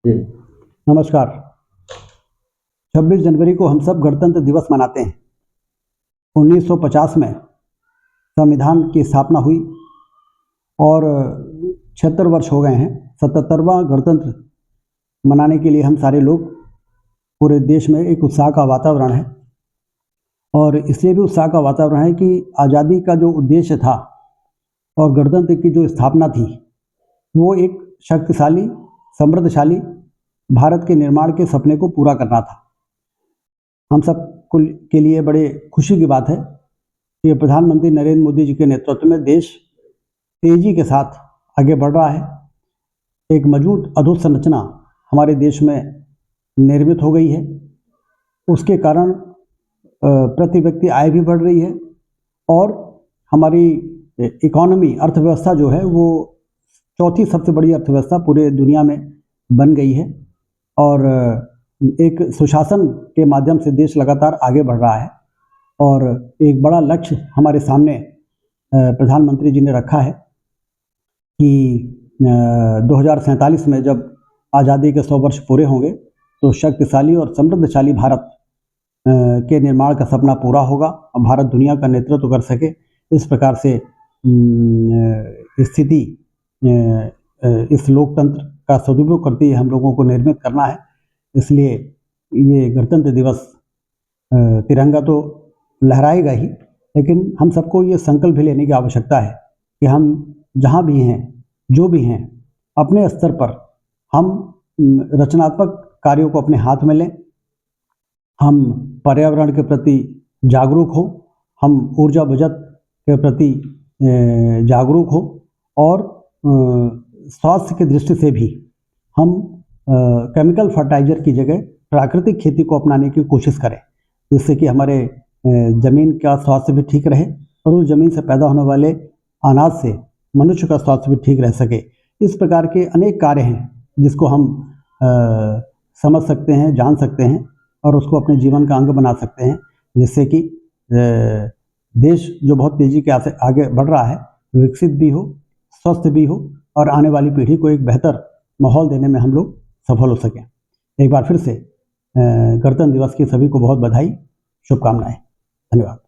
जी। नमस्कार। 26 जनवरी को हम सब गणतंत्र दिवस मनाते हैं। 1950 में संविधान की स्थापना हुई और 76 वर्ष हो गए हैं। 77वां गणतंत्र मनाने के लिए हम सारे लोग पूरे देश में एक उत्साह का वातावरण है और इसलिए भी उत्साह का वातावरण है कि आज़ादी का जो उद्देश्य था और गणतंत्र की जो स्थापना थी वो एक शक्तिशाली, समृद्धशाली भारत के निर्माण के सपने को पूरा करना था। हम सब के लिए बड़े खुशी की बात है कि प्रधानमंत्री नरेंद्र मोदी जी के नेतृत्व में देश तेजी के साथ आगे बढ़ रहा है। एक मजबूत अधोसंरचना हमारे देश में निर्मित हो गई है। उसके कारण प्रति व्यक्ति आय भी बढ़ रही है और हमारी इकोनॉमी, अर्थव्यवस्था जो है वो चौथी सबसे बड़ी अर्थव्यवस्था पूरे दुनिया में बन गई है और एक सुशासन के माध्यम से देश लगातार आगे बढ़ रहा है और एक बड़ा लक्ष्य हमारे सामने प्रधानमंत्री जी ने रखा है कि 2047 में जब आज़ादी के 100 वर्ष पूरे होंगे तो शक्तिशाली और समृद्धशाली भारत के निर्माण का सपना पूरा होगा और भारत दुनिया का नेतृत्व कर सके। इस प्रकार से स्थिति इस लोकतंत्र का सदुपयोग करते हुए हम लोगों को निर्मित करना है। इसलिए ये गणतंत्र दिवस तिरंगा तो लहराएगा ही, लेकिन हम सबको ये संकल्प भी लेने की आवश्यकता है कि हम जहाँ भी हैं, जो भी हैं, अपने स्तर पर हम रचनात्मक कार्यों को अपने हाथ में लें। हम पर्यावरण के प्रति जागरूक हो, हम ऊर्जा बचत के प्रति जागरूक हो और स्वास्थ्य की दृष्टि से भी हम केमिकल फर्टिलाइजर की जगह प्राकृतिक खेती को अपनाने की कोशिश करें, जिससे कि हमारे ज़मीन का स्वास्थ्य भी ठीक रहे और उस ज़मीन से पैदा होने वाले अनाज से मनुष्य का स्वास्थ्य भी ठीक रह सके। इस प्रकार के अनेक कार्य हैं जिसको हम समझ सकते हैं, जान सकते हैं और उसको अपने जीवन का अंग बना सकते हैं, जिससे कि देश जो बहुत तेज़ी के आगे बढ़ रहा है विकसित भी हो, स्वस्थ भी हो और आने वाली पीढ़ी को एक बेहतर माहौल देने में हम लोग सफल हो सकें। एक बार फिर से गणतंत्र दिवस की सभी को बहुत बधाई, शुभकामनाएं। धन्यवाद।